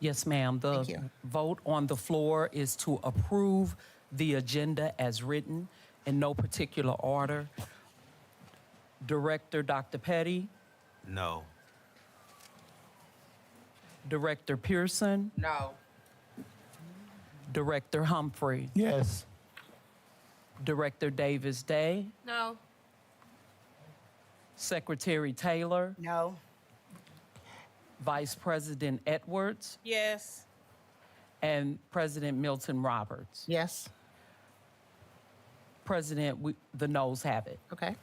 Yes, ma'am. Thank The you. vote on the floor is to approve the agenda as written in no particular order. Director Dr. Petty, No. Director Pearson, No. Director Humphrey, Yes. Director Davis Day, No. Secretary Taylor, No. Vice President Edwards, Yes. and President Milton Roberts. Yes. President, the noes have it. Okay.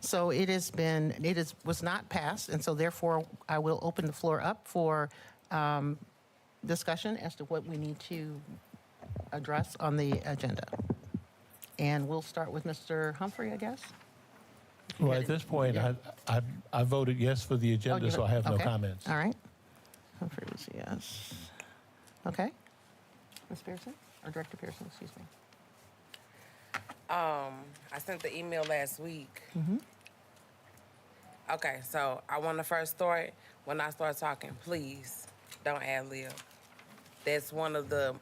So was not passed, and so therefore I will open the floor up for discussion as to what we need to address on the agenda. And we'll start with Mr. Humphrey, I guess. Well, at this point, Yeah. I voted yes for the agenda, so I have no Okay. comments. All right. Humphrey was yes. Okay. Ms. Pearson, or Director Pearson, excuse me. I sent the email last week. Okay, so I want to first start. When I start talking, please don't ad lib. That's one of the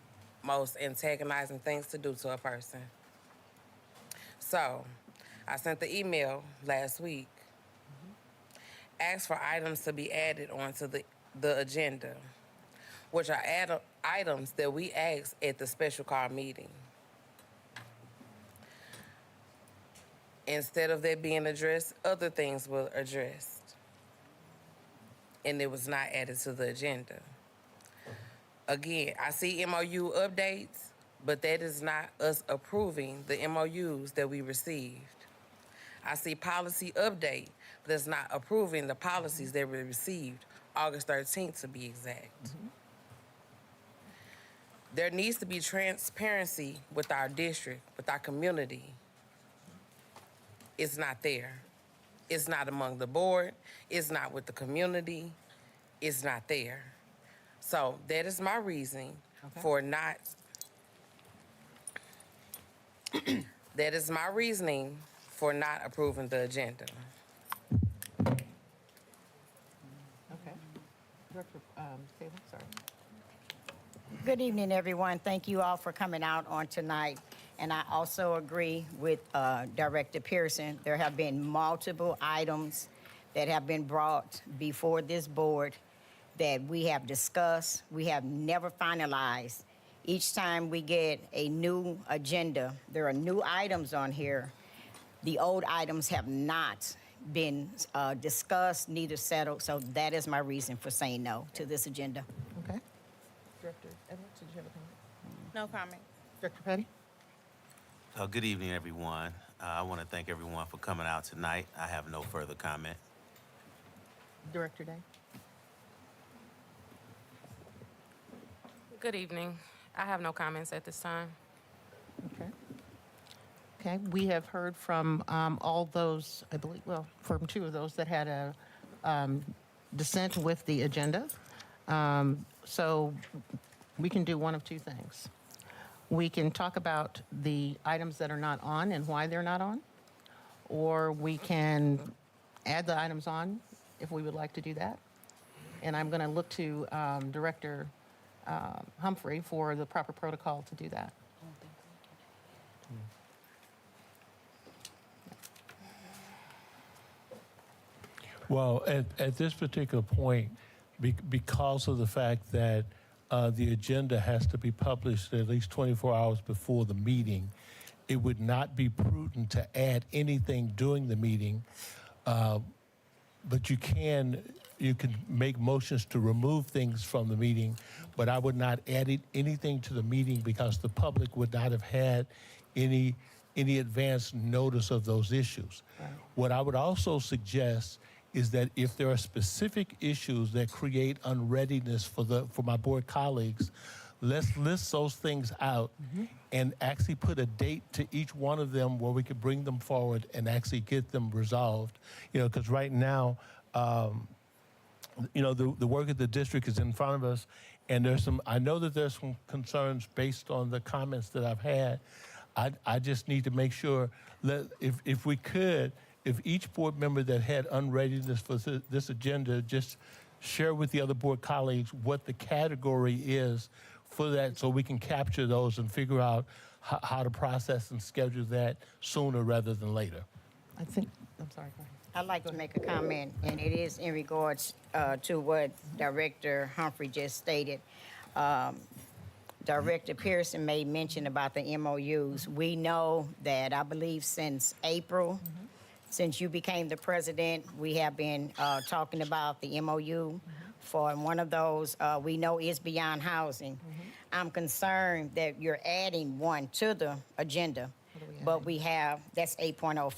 most antagonizing things to do to a person. So, I sent the email last week. Asked for items to be added onto the agenda, which are items that we asked at the special call meeting. Instead of that being addressed, other things were addressed. And it was not added to the agenda. Again, I see MOU updates, but that is not us approving the MOUs that we received. I see policy update, but it's not approving the policies that we received, August 13th to be exact. There needs to be transparency with our district, with our community. It's not there. It's not among the board. It's not with the community. It's not there. So that is my reasoning for not. That is my reasoning for not approving the agenda. Okay. Director Taylor, sorry. Good evening, everyone. Thank you all for coming out on tonight. And I also agree with Director Pearson. There have been multiple items that have been brought before this board that we have discussed. We have never finalized. Each time we get a new agenda, there are new items on here. The old items have not been discussed, neither settled. So that is my reason for saying no to this agenda. Okay. Director Edwards, did you have a comment? No comment. Director Petty? Good evening, everyone. I want to thank everyone for coming out tonight. I have no further comment. Director Day? Good evening. I have no comments at this time. Okay. Okay, we have heard from all those, I believe, well, from two of those that had a dissent with the agenda. So we can do one of two things. We can talk about the items that are not on and why they're not on, or we can add the items on if we would like to do that. And I'm going to look to Director Humphrey for the proper protocol to do that. Well, at this particular point, because of the fact that the agenda has to be published at least 24 hours before the meeting, it would not be prudent to add anything during the meeting. But you can make motions to remove things from the meeting, but I would not add anything to the meeting because the public would not have had any advance notice of those issues. Right. What I would also suggest is that if there are specific issues that create unreadiness for my board colleagues, let's list those things out and actually put a date to each one of them where we could bring them forward and actually get them resolved. Because right now, the work of the district is in front of us, and I know that there's some concerns based on the comments that I've had. I just need to make sure that if we could, if each board member that had unreadiness for this agenda just share with the other board colleagues what the category is for that so we can capture those and figure out how to process and schedule that sooner rather than later. I think, I'm sorry, go ahead. I'd like to make a comment, and it is in regards to what Director Humphrey just stated. Director Pearson made mention about the MOUs. We know that, I believe, since April, since you became the president, we have been talking about the MOU for one of those we know is beyond housing. I'm concerned that you're adding one to the agenda, but we have, that's 8.05.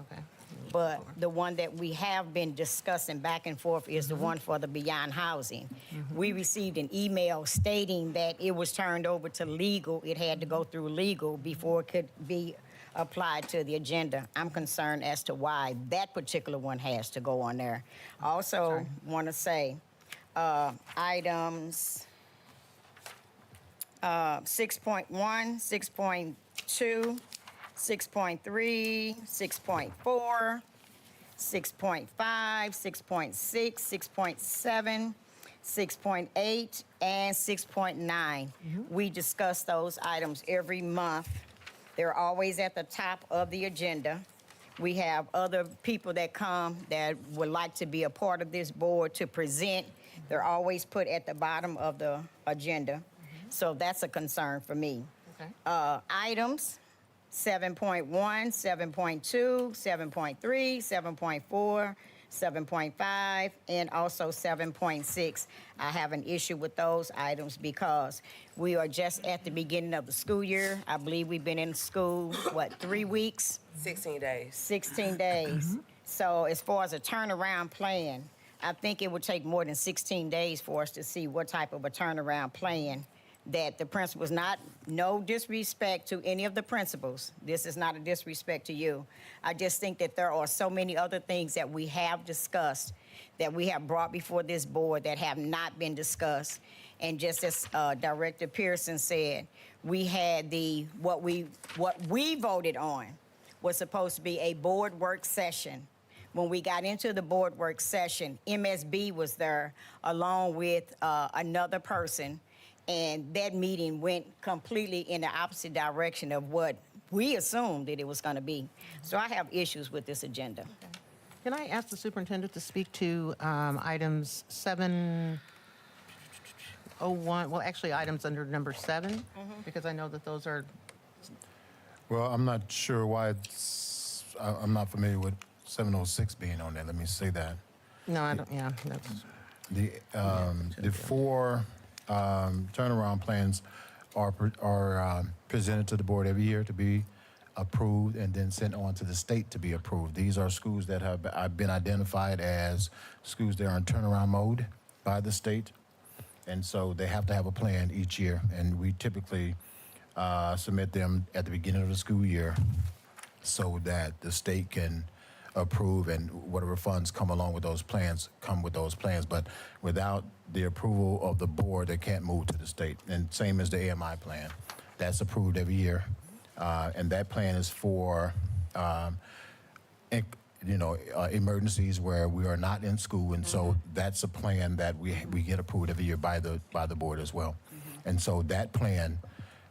Okay. But the one that we have been discussing back and forth is the one for the beyond housing. We received an email stating that it was turned over to legal. It had to go through legal before it could be applied to the agenda. I'm concerned as to why that particular one has to go on there. Also, want to say items 6.1, 6.2, 6.3, 6.4, 6.5, 6.6, 6.7, 6.8, and 6.9. We discuss those items every month. They're always at the top of the agenda. We have other people that come that would like to be a part of this board to present. They're always put at the bottom of the agenda. So that's a concern for me. Okay. Items 7.1, 7.2, 7.3, 7.4, 7.5, and also 7.6. I have an issue with those items because we are just at the beginning of the school year. I believe we've been in school, 3 weeks? 16 days. 16 days. So as far as a turnaround plan, I think it would take more than 16 days for us to see what type of a turnaround plan that the principals, no disrespect to any of the principals. This is not a disrespect to you. I just think that there are so many other things that we have discussed that we have brought before this board that have not been discussed. And just as Director Pearson said, we had what we voted on was supposed to be a board work session. When we got into the board work session, MSB was there along with another person. And that meeting went completely in the opposite direction of what we assumed that it was going to be. So I have issues with this agenda. Can I ask the superintendent to speak to items 701, well, actually items under number 7, because I know that those are, Well, I'm not sure why I'm not familiar with 706 being on there. Let me say that. no, I don't, yeah, that's, The four turnaround plans are presented to the board every year to be approved and then sent on to the state to be approved. These are schools that have been identified as schools that are in turnaround mode by the state. And so they have to have a plan each year. And we typically submit them at the beginning of the school year so that the state can approve, and whatever funds come along with those plans come with those plans. But without the approval of the board, they can't move to the state. And same as the AMI plan. That's approved every year. And that plan is for, emergencies where we are not in school. And so that's a plan that we get approved every year by the board as well. And so that plan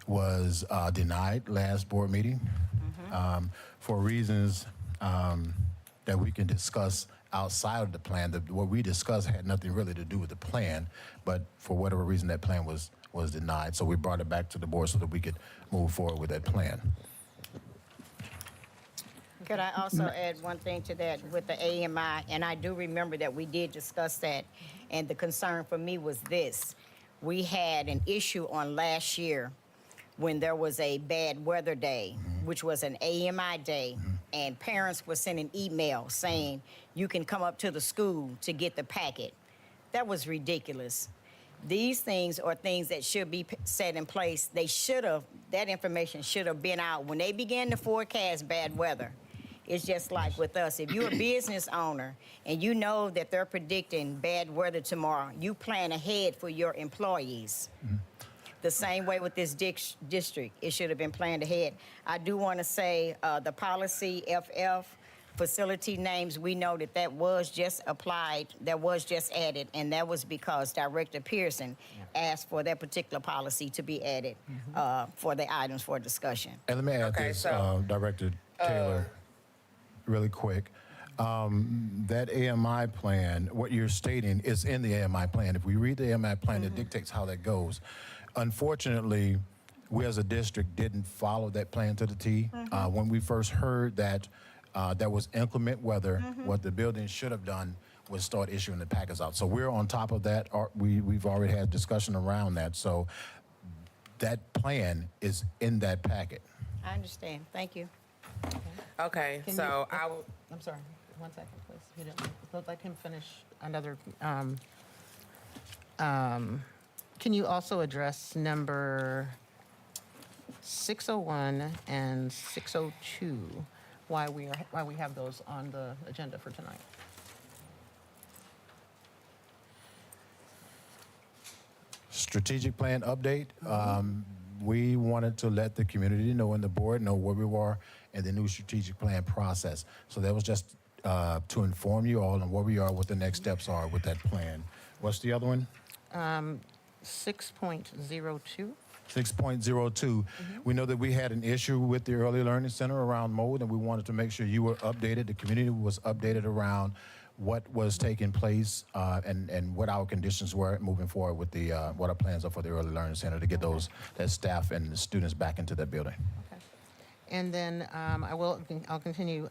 was denied last board meeting for reasons that we can discuss outside of the plan. What we discussed had nothing really to do with the plan, but for whatever reason, that plan was denied. So we brought it back to the board so that we could move forward with that plan. Could I also add one thing to that with the AMI? And I do remember that we did discuss that, and the concern for me was this. We had an issue on last year when there was a bad weather day, which was an AMI day, and parents were sending emails saying, you can come up to the school to get the packet. That was ridiculous. These things are things that should be set in place. That information should have been out when they began to forecast bad weather. It's just like with us. If you're a business owner and you know that they're predicting bad weather tomorrow, you plan ahead for your employees. The same way with this district, it should have been planned ahead. I do want to say the policy FF, facility names, we know that that was just applied, that was just added, and that was because Director Pearson asked for that particular policy to be added for the items for discussion. And let me add Okay, this, so, Director Taylor, really quick. That AMI plan, what you're stating is in the AMI plan. If we read the AMI plan, it dictates how that goes. Unfortunately, we as a district didn't follow that plan to the T. When we first heard that that was inclement weather, what the building should have done was start issuing the packets out. So we're on top of that. We've already had discussion around that. So that plan is in that packet. I understand. Thank you. Okay, Can so you- I will. I'm sorry, 1 second, please. If you didn't, let him finish another. Can you also address number 601 and 602? Why we have those on the agenda for tonight? Strategic plan update. We wanted to let the community know and the board know where we were in the new strategic plan process. So that was just to inform you all on where we are, what the next steps are with that plan. What's the other one? 6.02. 6.02. We know that we had an issue with the Early Learning Center around mold, and we wanted to make sure you were updated, the community was updated around what was taking place and what our conditions were moving forward with the what our plans are for the Early Learning Center to get that staff and the students back into that building. Okay. And then I'll continue.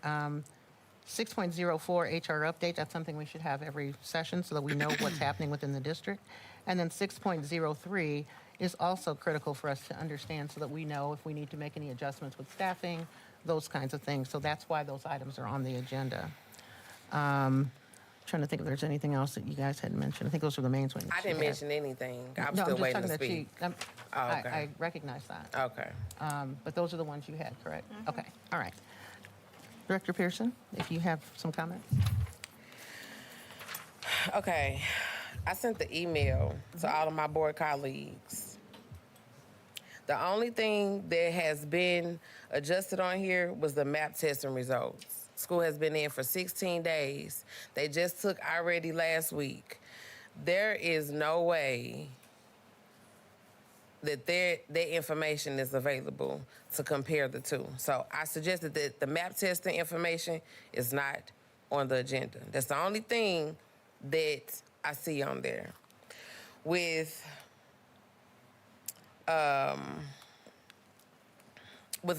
6.04 HR update, that's something we should have every session so that we know what's happening within the district. And then 6.03 is also critical for us to understand so that we know if we need to make any adjustments with staffing, those kinds of things. So that's why those items are on the agenda. Trying to think if there's anything else that you guys had mentioned. I think those were the main ones. I didn't mention anything. I'm No, still I'm just waiting talking to that speak. I Okay. recognize that. Okay. But those are the ones you had, correct? Okay, all right. Director Pearson, if you have some comments. Okay. I sent the email to all of my board colleagues. The only thing that has been adjusted on here was the MAP testing results. School has been in for 16 days. They just took already last week. There is no way that their information is available to compare the two. So I suggested that the MAP testing information is not on the agenda. That's the only thing that I see on there. With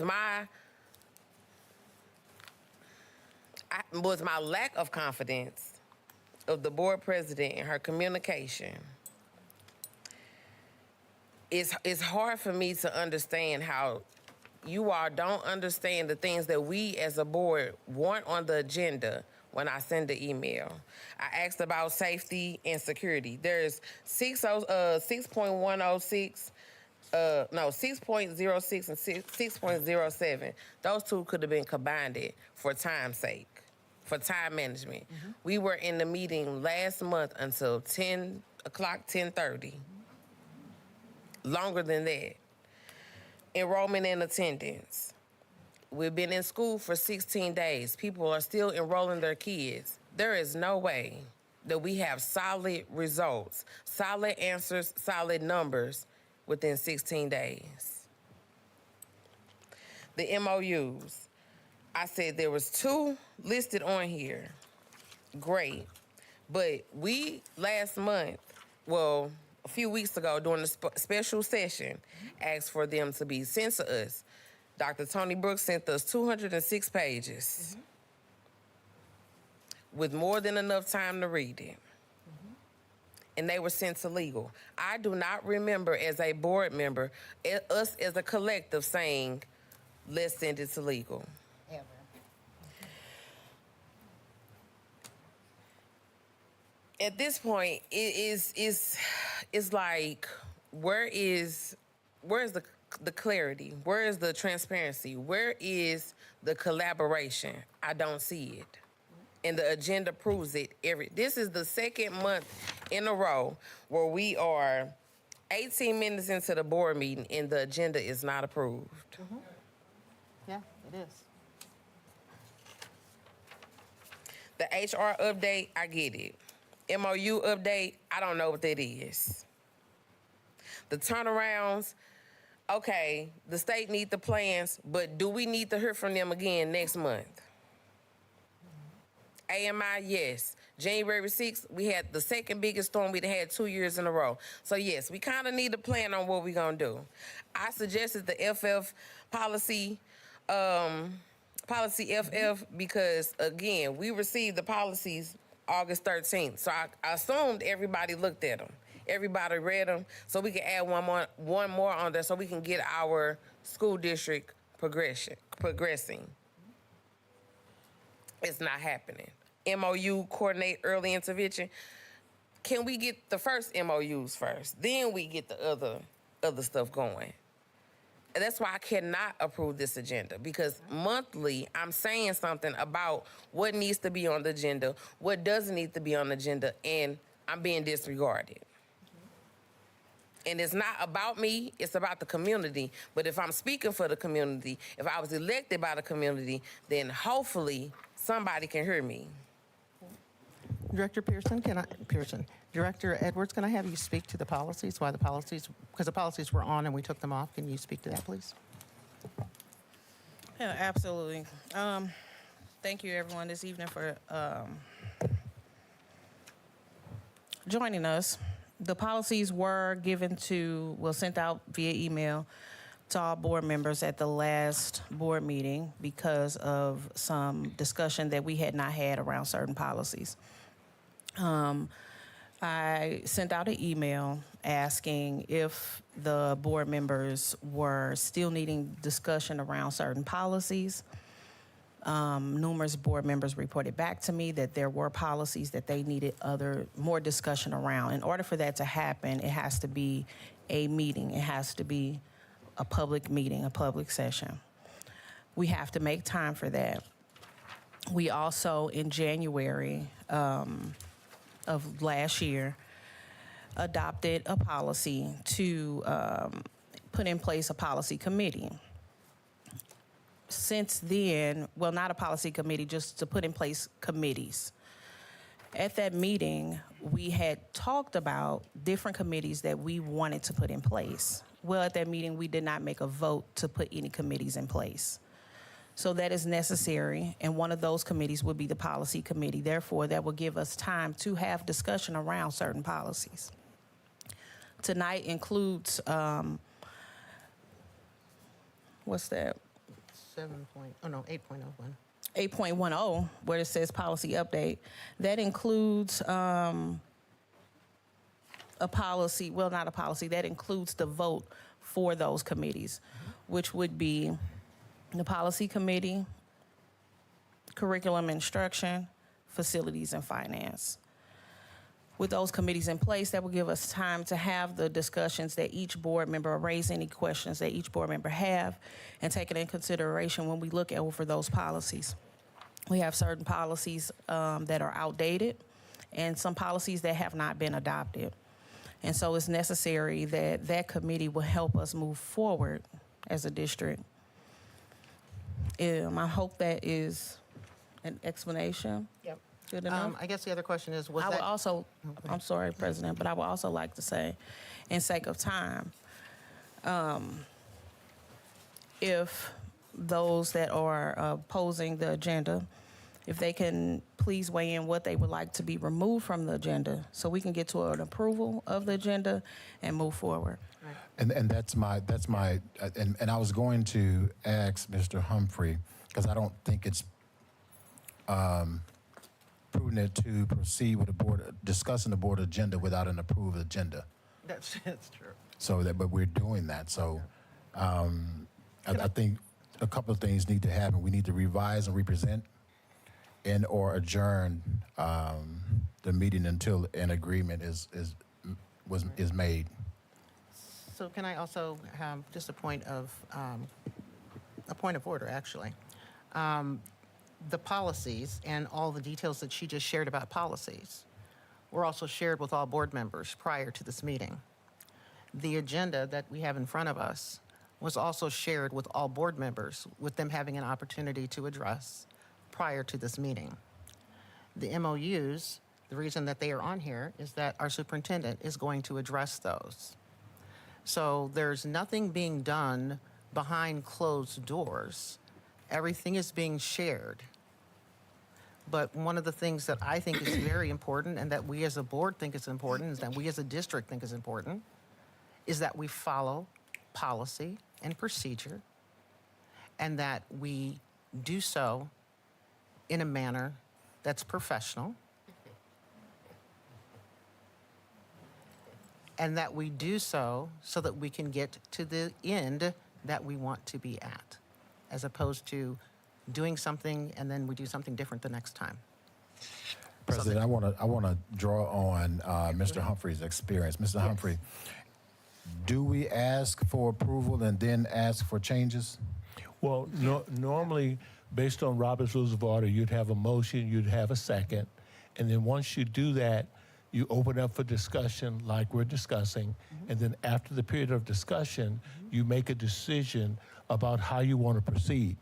my lack of confidence of the board president and her communication, it's hard for me to understand how you all don't understand the things that we as a board want on the agenda when I send the email. I asked about safety and security. There's 6.106, 6.06 and 6.07. Those two could have been combined for time's sake, for time management. We were in the meeting last month until 10 o'clock, 10:30. Longer than that. Enrollment and attendance. We've been in school for 16 days. People are still enrolling their kids. There is no way that we have solid results, solid answers, solid numbers within 16 days. The MOUs. I said there was 2 listed on here. Great. But we last month, a few weeks ago during the special session, asked for them to be sent to us. Dr. Tony Brooks sent us 206 pages with more than enough time to read it. And they were sent to legal. I do not remember as a board member, us as a collective saying, let's send it to legal. Ever. At this point, it's like, where is the clarity? Where is the transparency? Where is the collaboration? I don't see it. And the agenda proves it. This is the second month in a row where we are 18 minutes into the board meeting and the agenda is not approved. Yeah, it is. The HR update, I get it. MOU update, I don't know what that is. The turnarounds, okay, the state need the plans, but do we need to hear from them again next month? AMI, yes. January 6th, we had the second biggest storm we'd had 2 years in a row. So yes, we kind of need a plan on what we're gonna do. I suggested the FF policy, policy FF, because again, we received the policies August 13th. So I assumed everybody looked at them. Everybody read them, so we can add one more on there so we can get our school district progressing. It's not happening. MOU, coordinate early intervention. Can we get the first MOUs first? Then we get the other stuff going. And that's why I cannot approve this agenda, because monthly I'm saying something about what needs to be on the agenda, what doesn't need to be on the agenda, and I'm being disregarded. And it's not about me, it's about the community. But if I'm speaking for the community, if I was elected by the community, then hopefully somebody can hear me. Director Director Edwards, can I have you speak to the policies, why the policies, because the policies were on and we took them off. Can you speak to that, please? Yeah, absolutely. Thank you, everyone, this evening for joining us. The policies were sent out via email to all board members at the last board meeting because of some discussion that we had not had around certain policies. I sent out an email asking if the board members were still needing discussion around certain policies. Numerous board members reported back to me that there were policies that they needed more discussion around. In order for that to happen, it has to be a meeting. It has to be a public meeting, a public session. We have to make time for that. We also, in January of last year, adopted a policy to put in place a policy committee. Since then, well, not a policy committee, just to put in place committees. At that meeting, we had talked about different committees that we wanted to put in place. Well, at that meeting, we did not make a vote to put any committees in place. So that is necessary, and one of those committees would be the policy committee. Therefore, that will give us time to have discussion around certain policies. Tonight includes, what's that? 8.01. 8.10, where it says policy update. That includes a policy, well, not a policy, that includes the vote for those committees, which would be the policy committee, curriculum instruction, facilities, and finance. With those committees in place, that will give us time to have the discussions that each board member, or raise any questions that each board member have, and take it in consideration when we look over those policies. We have certain policies that are outdated and some policies that have not been adopted. And so it's necessary that that committee will help us move forward as a district. I hope that is an explanation. Yep. Good enough? I guess the other question is, I would also, I'm sorry, President, but I would also like to say, in sake of time, if those that are opposing the agenda, if they can please weigh in what they would like to be removed from the agenda so we can get to an approval of the agenda and move forward. And that's my and I was going to ask Mr. Humphrey, because I don't think it's prudent to proceed with discussing the board agenda without an approved agenda. That's true. So that, but we're doing that. So I think a couple of things need to happen. We need to revise and represent and or adjourn the meeting until an agreement is made. So can I also have just a point of order, actually? The policies and all the details that she just shared about policies were also shared with all board members prior to this meeting. The agenda that we have in front of us was also shared with all board members, with them having an opportunity to address prior to this meeting. the MOUs, the reason that they are on here is that our superintendent is going to address those. So there's nothing being done behind closed doors. Everything is being shared. But one of the things that I think is very important and that we as a board think is important, is that we as a district think is important, is that we follow policy and procedure and that we do so in a manner that's professional and that we do so that we can get to the end that we want to be at, as opposed to doing something and then we do something different the next time. President, I want to draw on Mr. Humphrey's experience. Mr. Humphrey, do we ask for approval and then ask for changes? Well, normally, based on Robert's Rules of Order, you'd have a motion, you'd have a second, and then once you do that, you open up for discussion like we're discussing, and then after the period of discussion, you make a decision about how you want to proceed.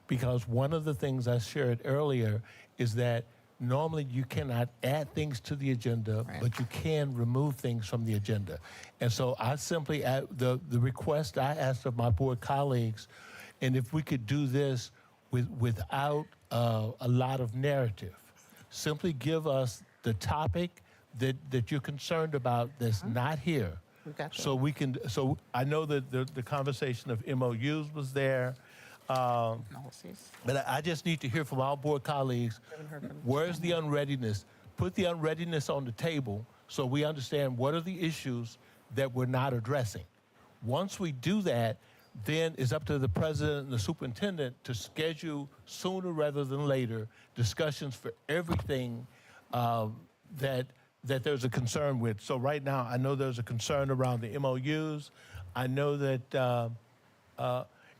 Because one of the things I shared earlier is that normally you cannot add things to the agenda, but you can remove things from the agenda. And so I simply, the request I asked of my board colleagues, and if we could do this without a lot of narrative, simply give us the topic that you're concerned about that's not here. So we can, so I know that the conversation of MOUs was there. But I just need to hear from our board colleagues, where's the unreadiness? Put the unreadiness on the table so we understand what are the issues that we're not addressing. Once we do that, then it's up to the president and the superintendent to schedule sooner rather than later discussions for everything that there's a concern with. So right now, I know there's a concern around the MOUs. I know that,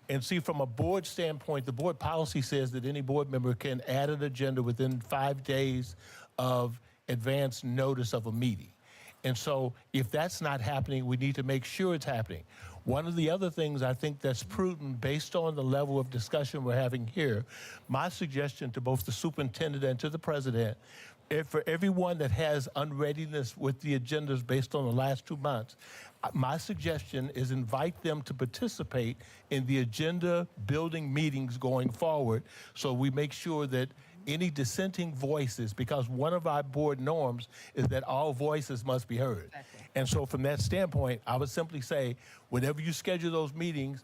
and see, from a board standpoint, the board policy says that any board member can add an agenda within 5 days of advance notice of a meeting. And so if that's not happening, we need to make sure it's happening. One of the other things I think that's prudent based on the level of discussion we're having here, my suggestion to both the superintendent and to the president, for everyone that has unreadiness with the agendas based on the last 2 months, my suggestion is invite them to participate in the agenda building meetings going forward so we make sure that any dissenting voices, because one of our board norms is that all voices must be heard. Exactly. And so from that standpoint, I would simply say, whenever you schedule those meetings,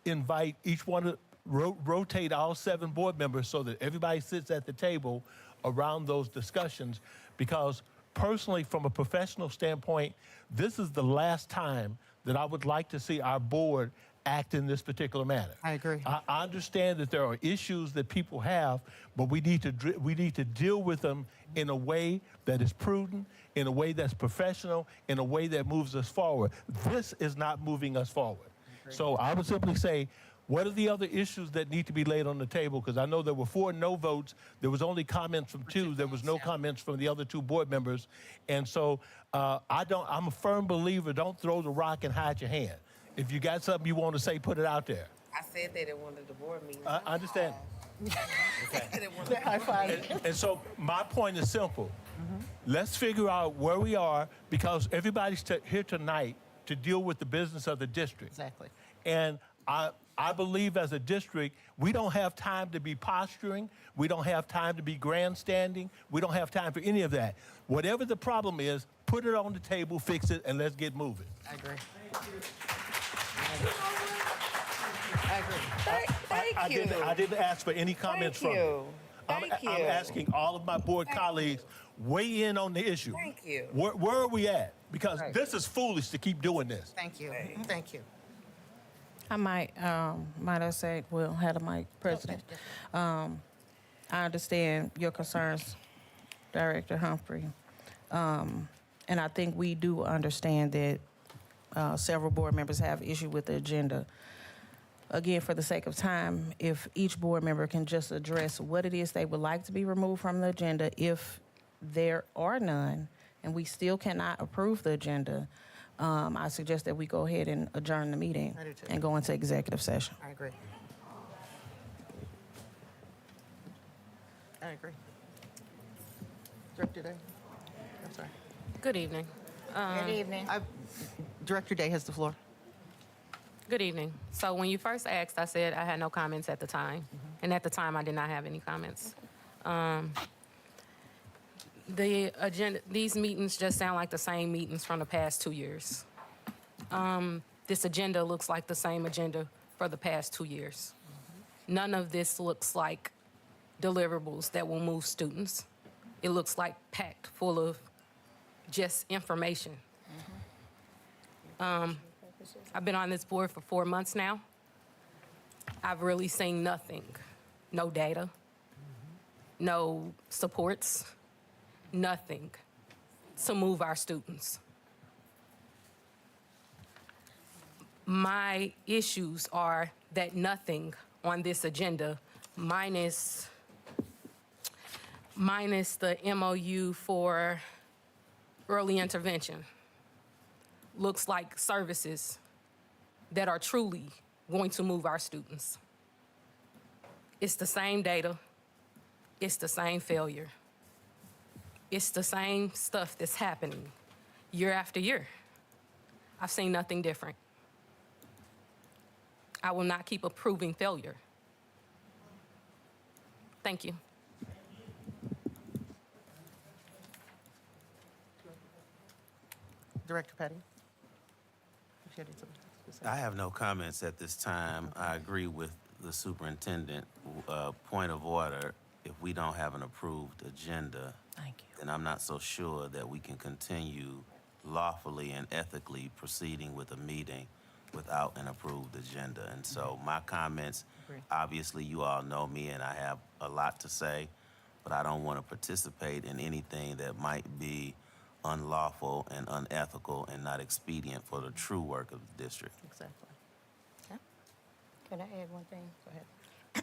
invite each one, rotate all 7 board members so that everybody sits at the table around those discussions, because personally, from a professional standpoint, this is the last time that I would like to see our board act in this particular manner. I agree. I understand that there are issues that people have, but we need to deal with them in a way that is prudent, in a way that's professional, in a way that moves us forward. This is not moving us forward. So I would simply say, what are the other issues that need to be laid on the table? Because I know there were 4 no votes. There was only comments from 2. There was no comments from the other 2 board members. And so I'm a firm believer, don't throw the rock and hide your hand. If you got something you want to say, put it out there. I said that at one of the board meetings. I understand. High five. And so my point is simple. Let's figure out where we are, because everybody's here tonight to deal with the business of the district. Exactly. And I believe as a district, we don't have time to be posturing. We don't have time to be grandstanding. We don't have time for any of that. Whatever the problem is, put it on the table, fix it, and let's get moving. I agree. I agree. Thank you. I didn't ask for any comments from you. I'm asking all of my board colleagues, weigh in on the issue. Thank you. Where are we at? Because this is foolish to keep doing this. Thank you. Thank you. I might I say, well, had a mic, President. I understand your concerns, Director Humphrey. And I think we do understand that several board members have issue with the agenda. Again, for the sake of time, if each board member can just address what it is they would like to be removed from the agenda, if there are none, and we still cannot approve the agenda, I suggest that we go ahead and adjourn the meeting I do too. and go into executive session. I agree. I agree. Director Day? I'm sorry. Good evening. Good evening. Director Day has the floor. Good evening. So when you first asked, I said I had no comments at the time. And at the time, I did not have any comments. The agenda, these meetings just sound like the same meetings from the past 2 years. This agenda looks like the same agenda for the past 2 years. None of this looks like deliverables that will move students. It looks like packed full of just information. I've been on this board for 4 months now. I've really seen nothing. No data, no supports, nothing to move our students. My issues are that nothing on this agenda, minus the MOU for early intervention, looks like services that are truly going to move our students. It's the same data. It's the same failure. It's the same stuff that's happening year after year. I've seen nothing different. I will not keep approving failure. Thank you. Director Petty? If you had something to say. I have no comments at this time. I agree with the superintendent. Point of order, if we don't have an approved agenda, Thank you. then I'm not so sure that we can continue lawfully and ethically proceeding with a meeting without an approved agenda. And so my comments, Agree. obviously you all know me and I have a lot to say, but I don't want to participate in anything that might be unlawful and unethical and not expedient for the true work of the district. Exactly. Can I add one thing? Go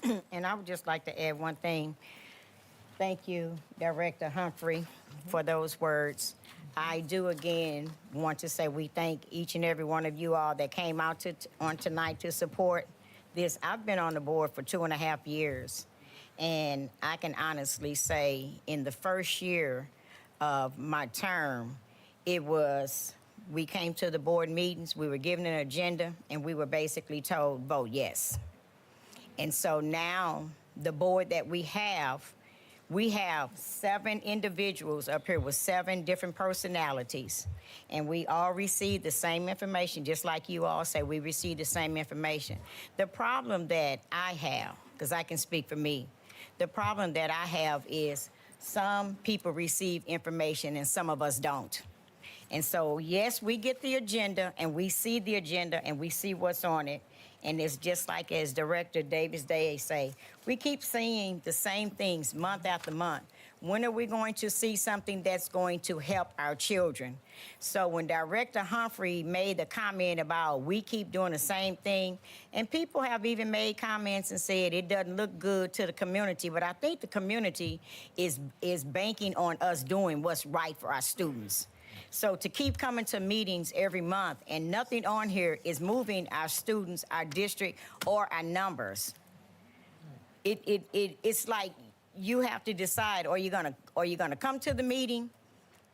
ahead. And I would just like to add one thing. Thank you, Director Humphrey, for those words. I do again want to say we thank each and every one of you all that came out on tonight to support this. I've been on the board for 2.5 years, and I can honestly say in the first year of my term, we came to the board meetings, we were given an agenda, and we were basically told, vote yes. And so now the board that we have 7 individuals up here with 7 different personalities, and we all receive the same information, just like you all say, we receive the same information. The problem that I have, because I can speak for me, the problem that I have is some people receive information and some of us don't. And so, yes, we get the agenda and we see the agenda and we see what's on it. And it's just like as Director Davis-Day say, we keep seeing the same things month after month. When are we going to see something that's going to help our children? So when Director Humphrey made the comment about we keep doing the same thing, and people have even made comments and said it doesn't look good to the community, but I think the community is banking on us doing what's right for our students. So to keep coming to meetings every month and nothing on here is moving our students, our district, or our numbers, it's like you have to decide: are you gonna come to the meeting?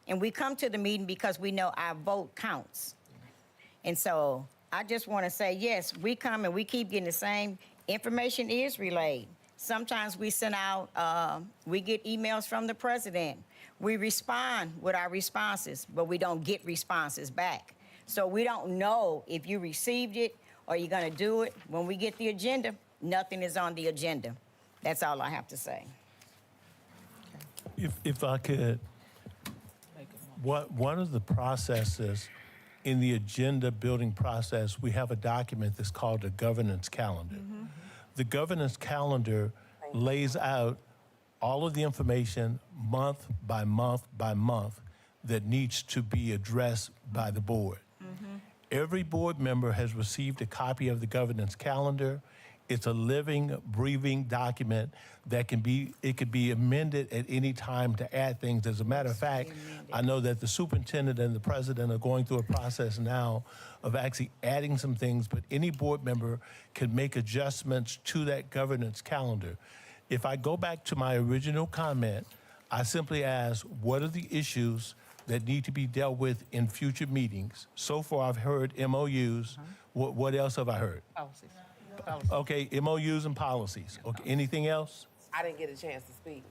And we come to the meeting because we know our vote counts. And so I just want to say, yes, we come and we keep getting the same information is relayed. Sometimes we send out, we get emails from the president. We respond with our responses, but we don't get responses back. So we don't know if you received it or you're going to do it. When we get the agenda, nothing is on the agenda. That's all I have to say. If I could, one of the processes in the agenda building process, we have a document that's called a governance calendar. Mm-hmm. The governance calendar lays out all of the information month by month by month that needs to be addressed by the board. Mm-hmm. Every board member has received a copy of the governance calendar. It's a living, breathing document that could be amended at any time to add things. As a matter of fact, I know that the superintendent and the president are going through a process now of actually adding some things, but any board member can make adjustments to that governance calendar. If I go back to my original comment I simply asked, what are the issues that need to be dealt with in future meetings? So far, I've heard MOUs. What else have I heard? Policies. Okay, MOUs and policies. Okay, anything else? I didn't get a chance to speak.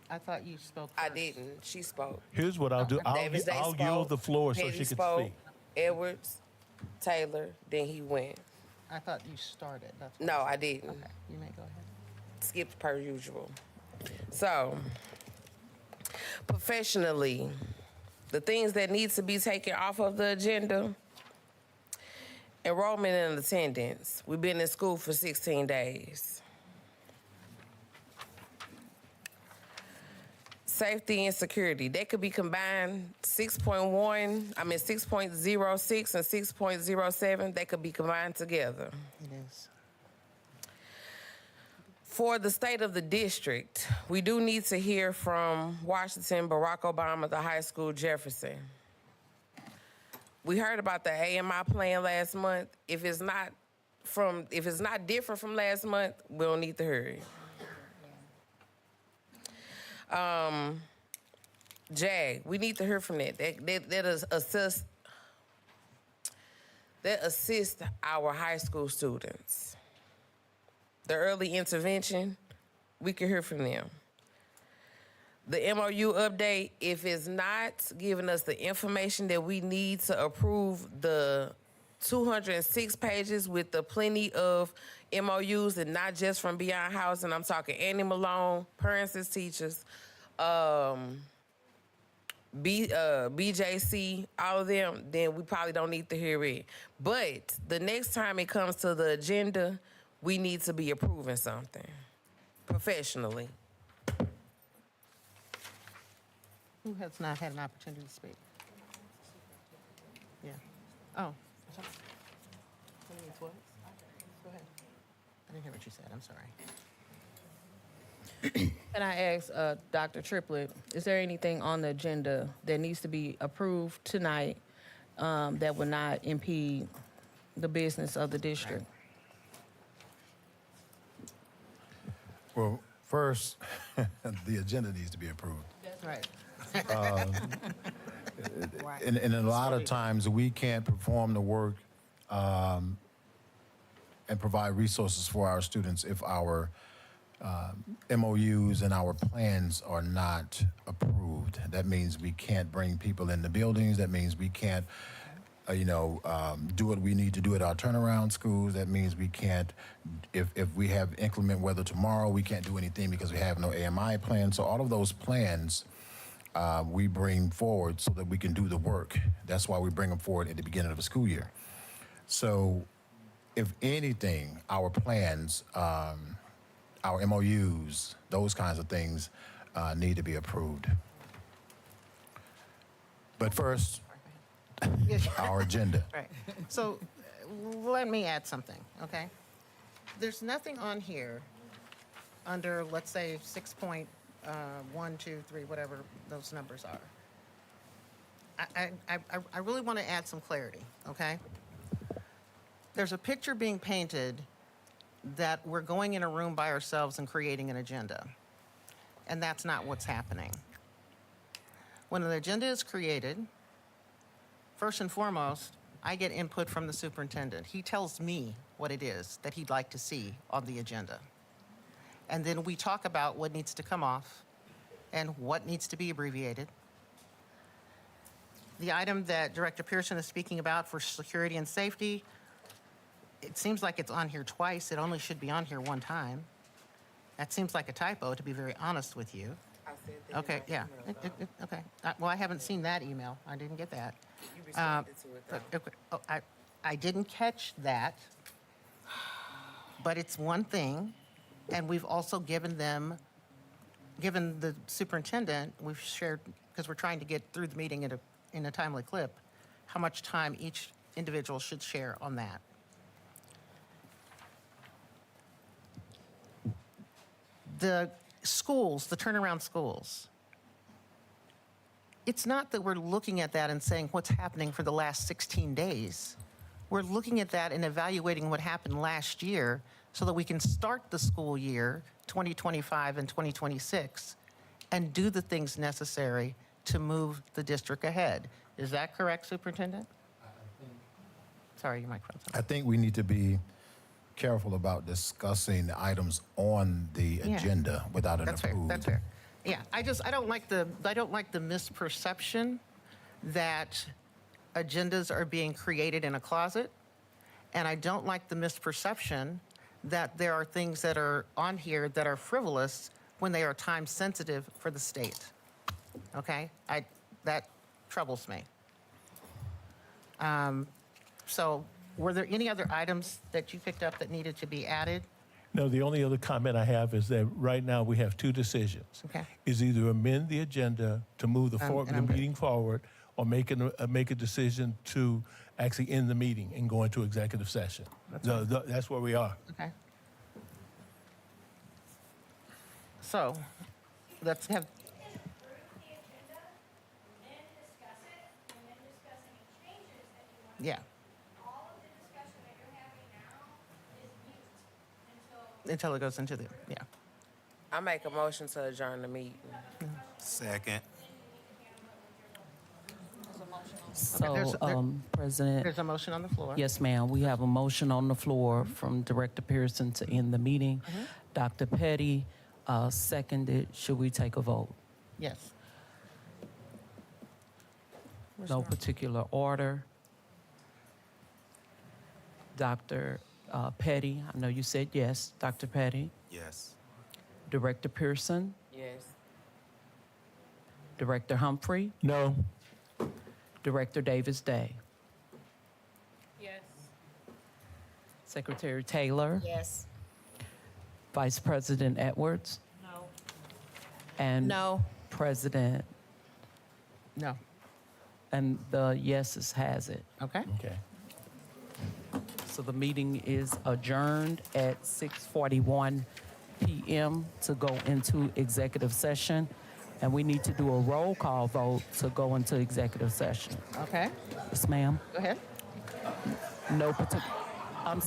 I thought you spoke I first. didn't. She spoke. Here's what I'll do. Davis Day I'll spoke. yield the floor so Petty she can spoke. speak. Edwards, Taylor, then he went. I thought you started. That's why No, I said- didn't. Okay, you may go ahead. Skipped per usual. So, professionally, the things that need to be taken off of the agenda, enrollment and attendance. We've been in school for 16 days. Safety and security, they could be combined 6.06 and 6.07, they could be combined together. It is. For the state of the district, we do need to hear from Washington, Barack Obama, the high school, Jefferson. We heard about the AMI plan last month. If it's not different from last month, we don't need to hurry. JAG, we need to hear from that. That assist our high school students. The early intervention, we can hear from them. The MOU update, if it's not giving us the information that we need to approve the 206 pages with the plenty of MOUs and not just from Beyond Housing, I'm talking Annie Malone, parents and teachers, BJC, all of them, then we probably don't need to hear it. But the next time it comes to the agenda, we need to be approving something professionally. Who has not had an opportunity to speak? Yeah. Oh. What do you mean, twice? Go ahead. I didn't hear what you said. I'm sorry. And I asked Dr. Triplett, is there anything on the agenda that needs to be approved tonight that will not impede the business of the district? Well, first, the agenda needs to be approved. Right. And a lot of times, we can't perform the work and provide resources for our students if our MOUs and our plans are not approved. That means we can't bring people in the buildings. That means we can't, do what we need to do at our turnaround schools. That means we can't, if we have inclement weather tomorrow, we can't do anything because we have no AMI plan. So all of those plans we bring forward so that we can do the work. That's why we bring them forward at the beginning of the school year. So if anything, our plans, our MOUs, those kinds of things need to be approved. But first, our agenda. Right. So let me add something, okay? There's nothing on here under, let's say, 6.1, 2, 3, whatever those numbers are. I really want to add some clarity, okay? There's a picture being painted that we're going in a room by ourselves and creating an agenda. And that's not what's happening. When an agenda is created, first and foremost, I get input from the superintendent. He tells me what it is that he'd like to see on the agenda. And then we talk about what needs to come off and what needs to be abbreviated. The item that Director Pearson is speaking about for security and safety, it seems like it's on here twice. It only should be on here one time. That seems like a typo, to be very honest with you. I said that Okay, in my yeah, email, though. okay. Well, I haven't seen that email. I didn't get that. You responded to it, though. Okay, oh, I didn't catch that, but it's one thing, and we've also given the superintendent, we've shared, because we're trying to get through the meeting in a timely clip, how much time each individual should share on that. The schools, the turnaround schools, it's not that we're looking at that and saying what's happening for the last 16 days. We're looking at that and evaluating what happened last year so that we can start the school year 2025 and 2026 and do the things necessary to move the district ahead. Is that correct, Superintendent? Sorry, your microphone's on. I think we need to be careful about discussing items on the Yeah. agenda without an That's fair, approved. that's fair. Yeah, I don't like the misperception that agendas are being created in a closet, and I don't like the misperception that there are things that are on here that are frivolous when they are time sensitive for the state. Okay? That troubles me. So were there any other items that you picked up that needed to be added? No, the only other comment I have is that right now we have two decisions. Okay. Is either amend the agenda to move the, and I'm good. meeting forward, or make a decision to actually end the meeting and go into executive session. That's where we are. Okay. So let's have, yeah. Until it goes into the, yeah. I make a motion to adjourn the meeting. Second. So, there's- President, There's a motion on the floor. yes, ma'am, we have a motion on the floor from Director Pearson to end the meeting. Dr. Petty seconded. Should we take a vote? Yes. No particular order. Dr. Petty, I know you said yes. Dr. Petty, Yes. Director Pearson, Yes. Director Humphrey, No. Director Davis Day, Yes. Secretary Taylor, Yes. Vice President Edwards, No. and No. President, No. and the yeses has it. Okay. Okay. So the meeting is adjourned at 6:41 p.m. to go into executive session. And we need to do a roll call vote to go into executive session. Okay. Yes, ma'am. Go ahead. No particular. I'm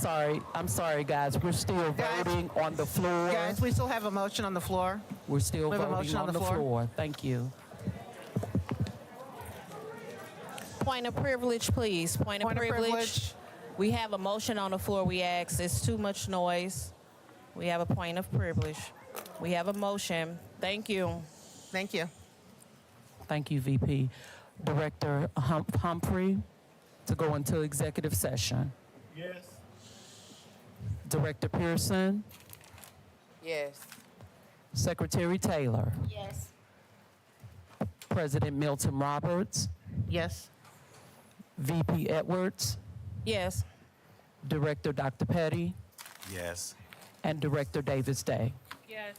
sorry, guys. We're still Guys. voting on the floor. Guys, we still have a motion on the floor. We're still we have a voting motion on the floor. Thank you. Point of privilege, please. Point of Point of privilege. privilege. We have a motion on the floor. We ask, it's too much noise. We have a point of privilege. We have a motion. Thank you. Thank you. Thank you, VP. Director Humphrey to go into executive session. Yes. Director Pearson, Yes. Secretary Taylor, Yes. President Milton Roberts, Yes. VP Edwards, Yes. Director Dr. Petty, Yes. and Director Davis Day. Yes.